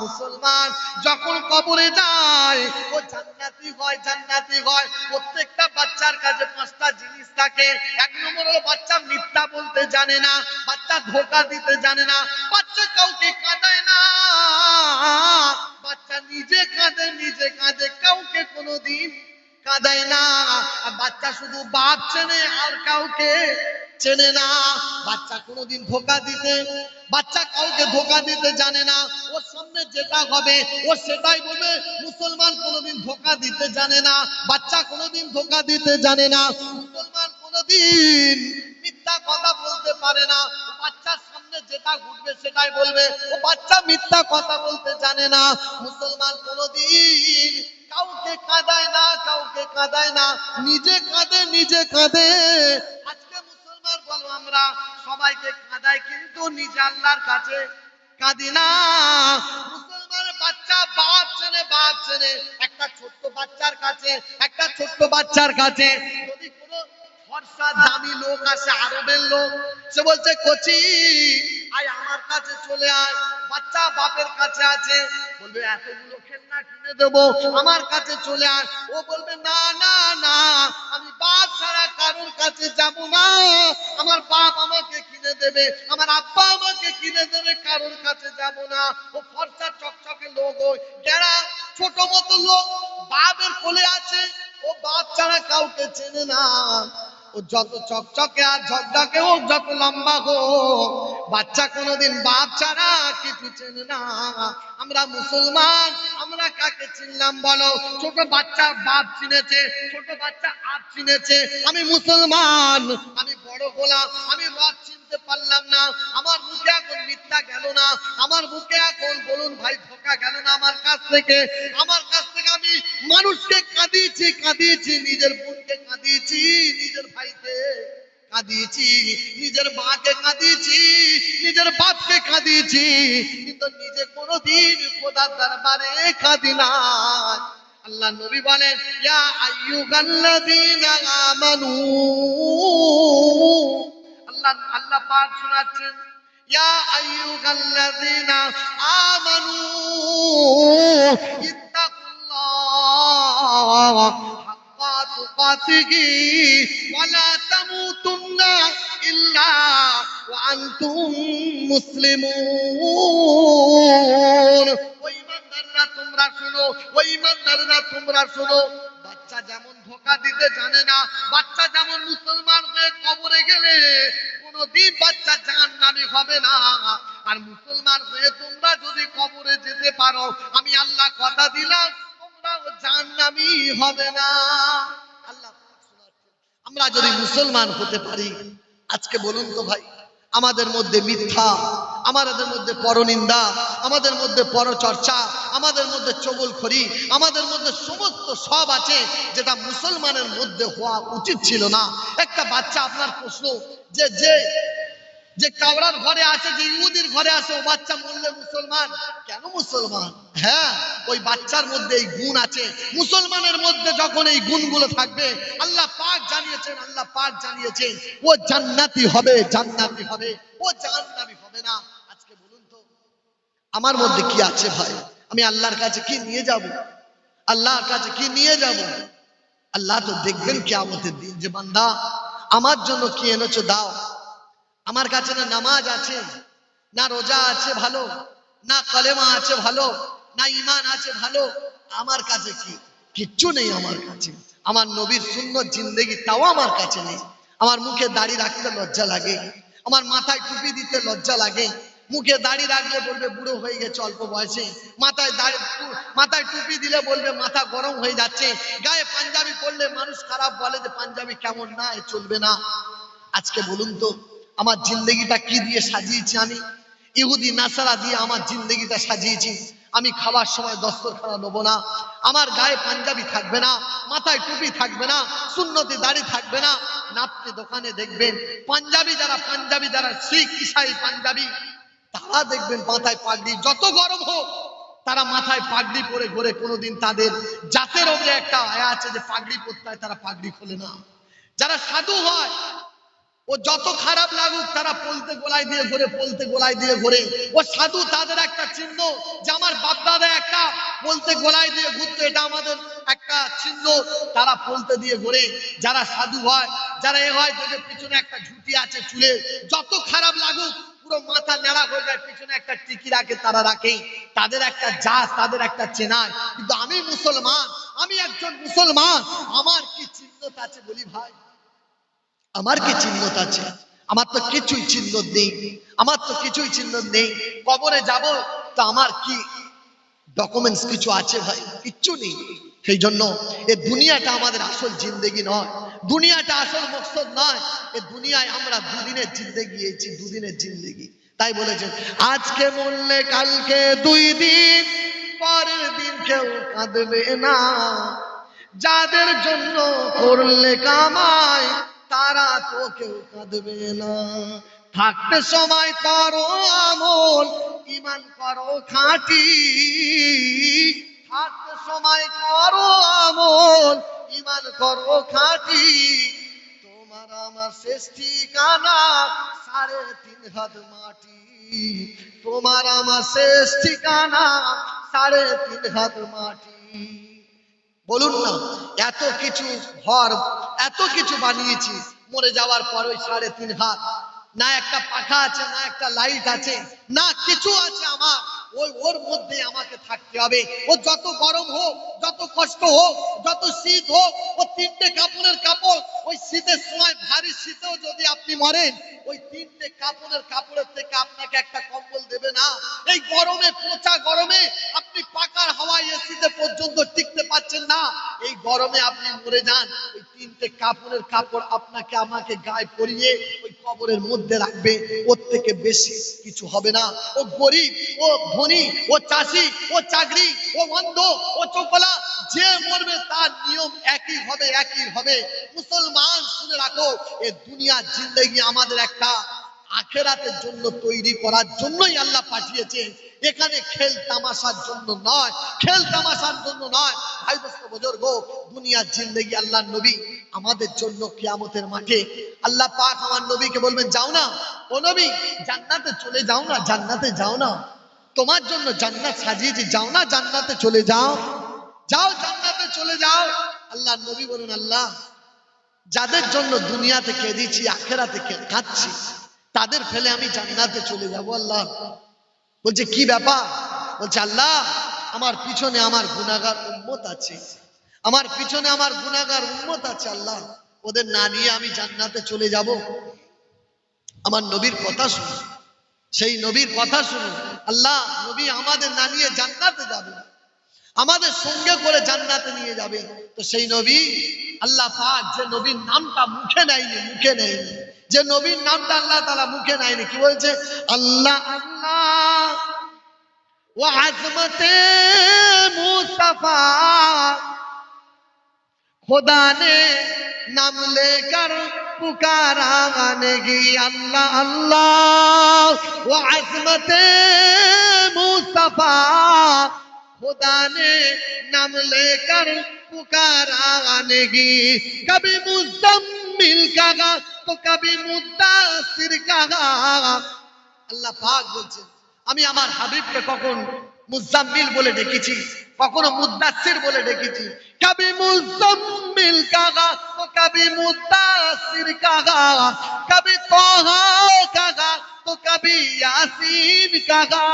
মুসলমান যখন কবরে যায় ও জান্নাতি হয়, জান্নাতি হয়। প্রত্যেকটা বাচ্চার কাছে 5টা জিনিস থাকে। 1 নম্বর হলো বাচ্চা মিথ্যা বলতে জানে না, বাচ্চা ধোঁকা দিতে জানে না, বাচ্চা কাউকে কাঁদায় না, বাচ্চা নিজে কাঁদে, নিজে কাঁদে, কাউকে কোনোদিন কাঁদায় না। আর বাচ্চা শুধু বাপ চেনে আর কাউকে চেনে না। বাচ্চা কোনোদিন ধোঁকা দিতে, বাচ্চা কাউকে ধোঁকা দিতে জানে না। ওর সামনে যেটা হবে ও সেটাই বলবে। মুসলমান কোনোদিন ধোঁকা দিতে জানে না, বাচ্চা কোনোদিন ধোঁকা দিতে জানে না। মুসলমান কোনোদিন মিথ্যা কথা বলতে পারে না। বাচ্চার সামনে যেটা ঘটবে সেটাই বলবে। ও বাচ্চা মিথ্যা কথা বলতে জানে না। মুসলমান কোনোদিন কাউকে কাঁদায় না, কাউকে কাঁদায় না, নিজে কাঁদে, নিজে কাঁদে। আজকে মুসলমান বলো আমরা সবাইকে কাঁদাই, কিন্তু নিজে আল্লাহর কাছে কাঁদি না। মুসলমানের বাচ্চা বাপ চেনে, বাপ চেনে। একটা ছোট্ট বাচ্চার কাছে, একটা ছোট্ট বাচ্চার কাছে যদি কোনো ফর্সা দামি লোক আসে, আরবের লোক, সে বলছে কচি আয় আমার কাছে চলে আয়। বাচ্চা বাপের কাছে আছে, বলবে এতগুলো খেলনা কিনে দেবো, আমার কাছে চলে আয়। ও বলবে না না না, আমি বাপ ছাড়া কারোর কাছে যাব না। আমার বাপ আমাকে কিনে দেবে, আমার আব্বা আমাকে কিনে দেবে, কারোর কাছে যাব না। ও ফর্সা চকচকে লোক, ওই যারা ছোট মতো লোক, বাপের কোলে আছে, ও বাপ ছাড়া কাউকে চেনে না। ও যত চকচকে আর ঝকঝকে হোক, যত লম্বা হোক, বাচ্চা কোনোদিন বাপ ছাড়া কিছু চেনে না। আমরা মুসলমান, আমরা কাকে চিনলাম বলো? ছোট বাচ্চা বাপ চিনেছে, ছোট বাচ্চা আপ চিনেছে। আমি মুসলমান, আমি বড় হলাম, আমি রব চিনতে পারলাম না। আমার মুখে এখন মিথ্যা গেল না, আমার মুখে এখন বলুন ভাই ধোঁকা গেল না আমার কাছ থেকে। আমার কাছ থেকে আমি মানুষকে কাঁদিয়েছি, কাঁদিয়েছি, নিজের বোনকে কাঁদিয়েছি, নিজের ভাইকে কাঁদিয়েছি, নিজের মাকে কাঁদিয়েছি, নিজের বাপকে কাঁদিয়েছি, কিন্তু নিজে কোনোদিন খোদার দরবারে কাঁদি না। আল্লাহ নবী বলেন ইয়া আইয়ুহাল্লাযীনা আমানু, আল্লাহ আল্লাহ পাক শোনাচ্ছেন ইয়া আইয়ুহাল্লাযীনা আমানু ইত্তাকুল্লাহ হাক্কা তুকাতিহি ওয়া লা তামুতুন্না ইল্লা ওয়া আনতুম মুসলিমুন। ওই ইমানদাররা তোমরা শোনো, ওই ইমানদাররা তোমরা শোনো। বাচ্চা যেমন ধোঁকা দিতে জানে না, বাচ্চা যেমন মুসলমান হয়ে কবরে গেলে কোনদিন বাচ্চা জাহান্নামী হবে না। আর মুসলমান হয়ে তোমরা যদি কবরে যেতে পারো, আমি আল্লাহ কথা দিলাম তোমরাও জাহান্নামী হবে না। আল্লাহ আমরা যদি মুসলমান হতে পারি, আজকে বলুন তো ভাই, আমাদের মধ্যে মিথ্যা, আমাদের মধ্যে পরনিন্দা, আমাদের মধ্যে পরচর্চা, আমাদের মধ্যে চগলখড়ি, আমাদের মধ্যে সমস্ত সব আছে যেটা মুসলমানের মধ্যে হওয়া উচিত ছিল না। একটা বাচ্চা, আপনার প্রশ্ন যে যে যে কাওড়ার ঘরে আছে, যে ইহুদির ঘরে আছে, ও বাচ্চা মরলে মুসলমান কেন মুসলমান? হ্যাঁ, ওই বাচ্চার মধ্যে এই গুণ আছে। মুসলমানের মধ্যে যখন এই গুণগুলো থাকবে, আল্লাহ পাক জানিয়েছেন, আল্লাহ পাক জানিয়েছেন ও জান্নাতি হবে, জান্নাতি হবে, ও জাহান্নামী হবে না। আজকে বলুন তো আমার মধ্যে কি আছে ভাই? আমি আল্লাহর কাছে কি নিয়ে যাব? আল্লাহর কাছে কি নিয়ে যাব? আল্লাহ তো দেখবেন কিয়ামতের দিন যে বান্দা আমার জন্য কি এনেছো দাও। আমার কাছে না নামাজ আছে, না রোজা আছে ভালো, না কলেমা আছে ভালো, না ঈমান আছে ভালো, আমার কাছে কি? কিচ্ছু নেই আমার কাছে। আমার নবীর সুন্নত জিন্দেগি তাও আমার কাছে নেই। আমার মুখে দাড়ি রাখতে লজ্জা লাগে, আমার মাথায় টুপি দিতে লজ্জা লাগে। মুখে দাড়ি রাখলে বলবে বুড়ো হয়ে গেছে অল্প বয়সে, মাথায় টুপি দিলে বলবে মাথা গরম হয়ে যাচ্ছে, গায়ে পাঞ্জাবি পরলে মানুষ খারাপ বলে যে পাঞ্জাবি কেমন, না এ চলবে না। আজকে বলুন তো আমার জিন্দগিটা কি দিয়ে সাজিয়েছি আমি? ইহুদি নাসারা দিয়ে আমার জিন্দগিটা সাজিয়েছি। আমি খাবার সময় দস্তরখানা নেবো না, আমার গায়ে পাঞ্জাবি থাকবে না, মাথায় টুপি থাকবে না, সুন্নতি দাড়ি থাকবে না। আপনি দোকানে দেখবেন পাঞ্জাবি যারা শিখ ইসাই পাঞ্জাবি, তারা দেখবেন মাথায় পাগড়ি, যত গরম হোক তারা মাথায় পাগড়ি পরে ঘোরে। কোনোদিন তাদের জাতের ওপরে একটা আয়া আছে যে পাগড়ি পরতে হয়, তারা পাগড়ি খোলে না। যারা সাধু হয়, ও যত খারাপ লাগুক তারা পলতে গোলায় দিয়ে ঘোরে। ও সাধু, তাদের একটা চিহ্ন যে আমার বাপ দাদা একটা পলতে গোলায় দিয়ে ঘুরতো, এটা আমাদের একটা চিহ্ন, তারা পলতে দিয়ে ঘোরে। যারা সাধু হয়, যারা এ হয়, দেখে পিছনে একটা ঝুঁটি আছে চুলে, যত খারাপ লাগুক পুরো মাথা নেড়া হয়ে যায়, পিছনে একটা টিকি রাখে, তারা রাখে। তাদের একটা জাত, তাদের একটা চেনায়। কিন্তু আমি মুসলমান, আমি একজন মুসলমান, আমার কি চিহ্ন আছে বলি ভাই? আমার কি চিহ্ন আছে? আমার তো কিছুই চিহ্ন নেই, আমার তো কিছুই চিহ্ন নেই। কবরে যাব তো আমার কি ডকুমেন্টস কিছু আছে ভাই? কিচ্ছু নেই। সেই জন্য এ দুনিয়াটা আমাদের আসল জিন্দেগি নয়, দুনিয়াটা আসল মকসদ নয়। এ দুনিয়ায় আমরা দুদিনের জিন্দেগি, এইছি দুদিনের জিন্দেগি। তাই বলেছেন আজকে মরলে কালকে 2 দিন, পরের দিন কেউ কাঁদবে না। যাদের জন্য করলে কামাই, তারা তো কেউ কাঁদবে না। থাকতে সময় করো আমল, ঈমান করো খাঁটি। থাকতে সময় করো আমল, ঈমান করো খাঁটি। তোমার আমার শেষ ঠিকানা 3.5 হাত মাটি। তোমার আমার শেষ ঠিকানা 3.5 হাত মাটি। বলুন না, এত কিছু ঘর, এত কিছু বানিয়েছি, মরে যাওয়ার পর ওই 3.5 হাত, না একটা পাখা আছে, না একটা লাইট আছে, না কিছু আছে আমার। ওর মধ্যে আমাকে থাকতে হবে। ও যত গরম হোক, যত কষ্ট হোক, যত শীত হোক, ও 3টে কাপড়ের কাপড়, ওই শীতের সময় ভারী শীতেও যদি আপনি মরেন, ওই 3টে কাপড়ের থেকে আপনাকে একটা কম্বল দেবে না। এই গরমে, পচা গরমে আপনি পাকার হাওয়ায় এসিতে পর্যন্ত টিকতে পারছেন না। এই গরমে আপনি মরে যান, ওই 3টে কাপড়ের কাপড় আপনাকে আমাকে গায়ে পরিয়ে ওই কবরের মধ্যে রাখবে। ওর থেকে বেশি কিছু হবে না। ও গরিব, ও ধনী, ও চাষি, ও চাকরি, ও অন্ধ, ও চোখলা, যে মরবে তার নিয়ম একই হবে, একই হবে। মুসলমান শুনে রাখো, এ দুনিয়ার জিন্দেগি আমাদের একটা আখেরাতের জন্য তৈরি করার জন্যই আল্লাহ পাঠিয়েছেন। এখানে খেল তামাশার জন্য নয়, খেল তামাশার জন্য নয়। ভাই দোস্ত বুজুর্গ, দুনিয়ার জিন্দেগি আল্লাহর নবী আমাদের জন্য কিয়ামতের মাঠে আল্লাহ পাক আমার নবীকে বলবেন, যাও না ও নবী, জান্নাতে চলে যাও না, জান্নাতে যাও না, তোমার জন্য জান্নাত সাজিয়েছি, যাও না জান্নাতে চলে যাও, যাও জান্নাতে চলে যাও। আল্লাহর নবী বলেন, আল্লাহ, যাদের জন্য দুনিয়াতে কেঁদেছি, আখেরাতে কাঁদছি, তাদের ফেলে আমি জান্নাতে চলে যাব? আল্লাহ বলছে কি ব্যাপার? বলছে আল্লাহ, আমার পিছনে আমার গুনাহগার উম্মত আছে, আমার পিছনে আমার গুনাহগার উম্মত আছে। আল্লাহ, ওদের না নিয়ে আমি জান্নাতে চলে যাব? আমার নবীর কথা শুনুন, সেই নবীর কথা শুনুন। আল্লাহ, নবী আমাদের না নিয়ে জান্নাতে যাবে, আমাদের সঙ্গে করে জান্নাতে নিয়ে যাবে। তো সেই নবী আল্লাহ পাক, যে নবীর নামটা মুখে নেয়নি, যে নবীর নামটা আল্লাহ তাআলা মুখে নেয়নি, কি বলছে? আল্লাহ আল্লাহ ও আজমতে মুস্তাফা, खुदा ने नाम लेकर पुकारा गानेगी। अल्लाह अल्लाह वो अज़मत मुस्तफा, खुदा ने नाम लेकर पुकारा गानेगी। कभी मुज़म्मिल कहा तो कभी मुद्दासिर कहा। अल्लाह पाक बोलছেন, আমি আমার হাবিবকে কখন মুজাম্মিল বলে ডেকেছি, কখনো মুদ্দাসির বলে ডেকেছি। কবি মুজাম্মিল কাগা তো কবি মুদ্দাসির কাগা, কবি তোহা কাগা তো কবি ইয়াসিন কাগা।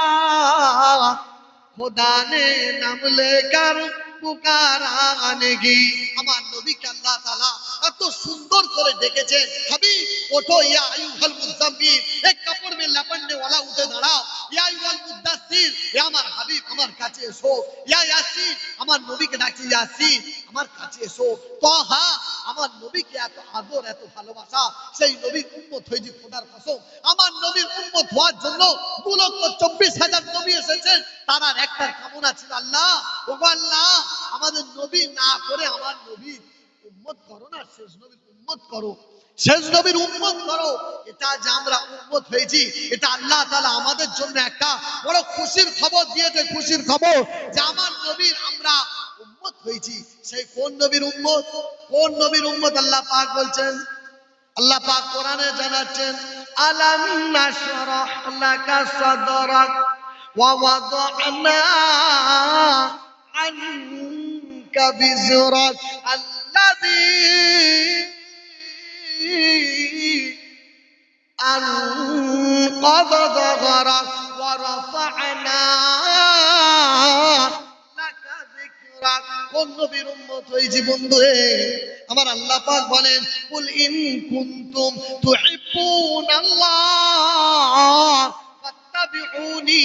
खुदा ने नाम लेकर पुकारा आनेगी। আমার নবীকে আল্লাহ তাআলা এত সুন্দর করে ডেকেছেন, হাবিব ওঠো, ইয়া আইয়ুহাল মুজাম্মিল, এক কাপড় में लपटने वाला उठे দাঁড়াও, ইয়া আইয়ুহাল মুদ্দাসসির, এ আমার হাবিব আমার কাছে এসো, ইয়া ইয়াসিন আমার আমার নবীকে ডাকছে ইয়াসিন আমার কাছে এসো, তাহা আমার নবীকে এত আদর এত ভালোবাসা, সেই নবীর উম্মত হয়েছি খোদার কসম। আমার নবীর উম্মত হওয়ার জন্য 2,24,000 নবী এসেছেন, তার আর একটা কামনা ছিল আল্লাহ, ওগো আল্লাহ আমাদের নবী না করে আমার নবীর উম্মত করো না, শেষ নবীর উম্মত করো, শেষ নবীর উম্মত করো। এটা যে আমরা উম্মত হয়েছি, এটা আল্লাহ তাআলা আমাদের জন্য একটা বড় খুশির খবর দিয়েছে, খুশির খবর যে আমার নবীর আমরা উম্মত হয়েছি। সেই কোন নবীর উম্মত, কোন নবীর উম্মত আল্লাহ পাক বলছেন, আল্লাহ পাক কোরআনে জানাচ্ছেন আলাম নাশরাহ লাকা সাদরাক ওয়া ওয়াদানা আনকা বিজরাক আল্লাযী أنقض ظهرك ورفعنا لك ذكرك। কোন নবীর উম্মত হয়েছি বন্ধু রে আমার? আল্লাহ পাক বলেন কুল ইন কুনতুম তুহিব্বুনাল্লাহ ফাত্তাবিউনি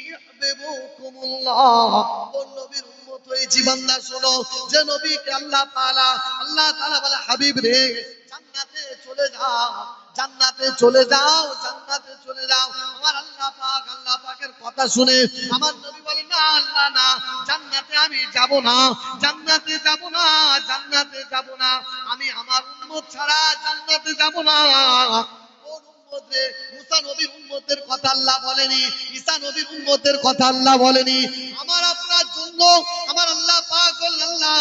ইউহিব্বুকুমুল্লাহ। কোন নবীর উম্মত হয়েছি বান্দা শোনো, যে নবীকে আল্লাহ তাআলা বলে হাবিব রে জান্নাতে চলে যাও, জান্নাতে চলে যাও, জান্নাতে চলে যাও। আমার আল্লাহ পাকের কথা শুনে আমার নবী বলে না আল্লাহ না, জান্নাতে আমি যাব না, জান্নাতে যাব না, জান্নাতে যাব না, আমি আমার উম্মত ছাড়া জান্নাতে যাব না। কোন উম্মত রে? মুসা নবীর উম্মতের কথা আল্লাহ বলেনি, ঈসা নবীর উম্মতের কথা আল্লাহ বলেনি। আমার আপনার জন্য আমার আল্লাহ পাক আল্লাহ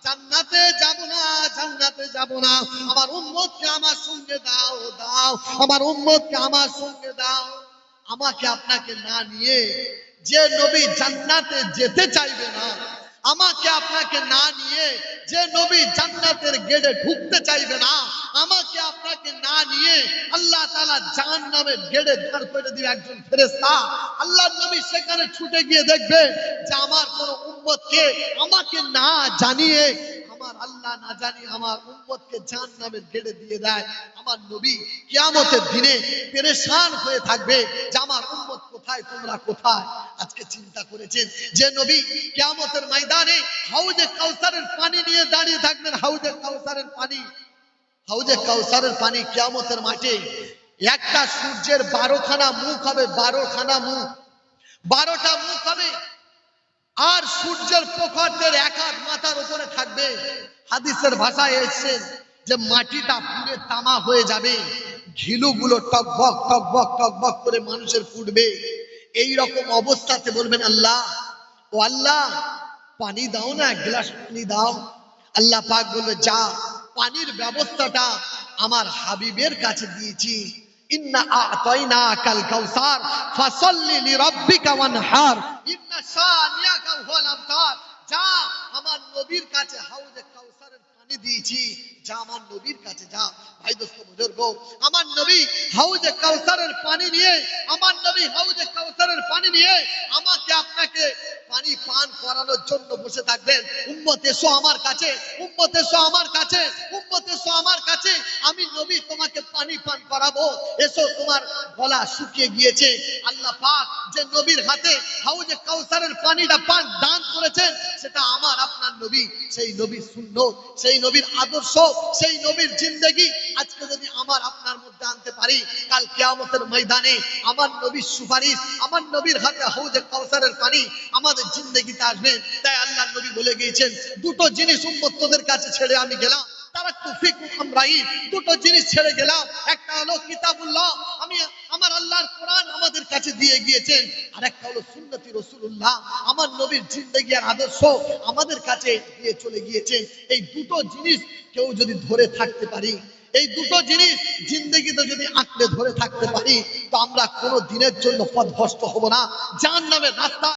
জান্নাতে যাব না, জান্নাতে যাব না, আমার উম্মতকে আমার সঙ্গে দাও, দাও আমার উম্মতকে আমার সঙ্গে দাও। আমাকে আপনাকে না নিয়ে যে নবী জান্নাতে যেতে চাইবে না, আমাকে আপনাকে না নিয়ে যে নবী জান্নাতের গেটে ঢুকতে চাইবে না, আমাকে আপনাকে না নিয়ে আল্লাহ তাআলা জাহান্নামের গেটে দাঁড় করে দিবে একজন ফেরেশতা। আল্লাহর নবী সেখানে ছুটে গিয়ে দেখবে যে আমার কোন উম্মতকে আমাকে না জানিয়ে, আমার আল্লাহ না জানিয়ে আমার উম্মতকে জাহান্নামের গেটে দিয়ে দেয়। আমার নবী কিয়ামতের দিনে পেরেশান হয়ে থাকবে যে আমার উম্মত কোথায়, তোমরা কোথায়? আজকে চিন্তা করেছেন যে নবী কিয়ামতের ময়দানে হাউজে কাউসারের পানি নিয়ে দাঁড়িয়ে থাকবেন, হাউজে কাউসারের পানি, হাউজে কাউসারের পানি কিয়ামতের মাঠে একটা সূর্যের 12খানা মুখ হবে, 12খানা মুখ, 12টা মুখ হবে, আর সূর্যের প্রখরদের এক হাত মাথার উপরে থাকবে। হাদিসের ভাষায় এসেছে যে মাটিটা পুড়ে তামা হয়ে যাবে, ঘিলুগুলো টকবক টকবক টকবক করে মানুষের ফুটবে। এই রকম অবস্থাতে বলবেন আল্লাহ, ও আল্লাহ পানি দাও না, এক গ্লাস পানি দাও। আল্লাহ পাক বলবে যা, পানির ব্যবস্থাটা আমার হাবিবের কাছে দিয়েছি। ইন্না আ'তাইনাকাল কাউসার ফাসাল্লি লিরাব্বিকা ওয়ানহার ইন্না শানিয়াকা হুয়াল আবতার। যা আমার নবীর কাছে হাউজে কাউসারের পানি দিয়েছি, যা আমার নবীর কাছে যা। ভাই দোস্ত বুজুর্গ, আমার নবী হাউজে কাউসারের পানি নিয়ে, আমার নবী হাউজে কাউসারের পানি নিয়ে আমাকে আপনাকে পানি পান করানোর জন্য বসে থাকবেন। উম্মত এসো আমার কাছে, উম্মত এসো আমার কাছে, উম্মত এসো আমার কাছে, আমি নবী তোমাকে পানি পান করাবো। এসো, তোমার গলা শুকিয়ে গিয়েছে, আল্লাহ পাক যে নবীর হাতে হাউজে কাউসারের পানিটা পান দান করেছেন সেটা আমার আপনার নবী, সেই নবীর সুন্নত, সেই নবীর আদর্শ, সেই নবীর জিন্দেগি আজকে যদি আমার আপনার মধ্যে আনতে পারি, কাল কিয়ামতের ময়দানে আমার নবীর সুপারিশ, আমার নবীর হাতে হাউজে কাউসারের পানি আমাদের জিন্দেগিতে আসবে। তাই আল্লাহর নবী বলে গিয়েছেন দুটো জিনিস উম্মত তোদের কাছে ছেড়ে আমি গেলাম, তারাকতু ফিকুম আমরাইন, দুটো জিনিস ছেড়ে গেলাম। একটা হলো কিতাবুল্লাহ, আমি আমার আল্লাহর কোরআন আমাদের কাছে দিয়ে গিয়েছেন, আর একটা হলো সুন্নতি রাসূলুল্লাহ, আমার নবীর জিন্দেগি আর আদর্শ আমাদের কাছে দিয়ে চলে গিয়েছে। এই দুটো জিনিস কেউ যদি ধরে থাকতে পারি, এই দুটো জিনিস জিন্দেগিতে যদি আঁকড়ে ধরে থাকতে পারি, তো আমরা কোনো দিনের জন্য পথভ্রষ্ট হব না, জাহান্নামের রাস্তা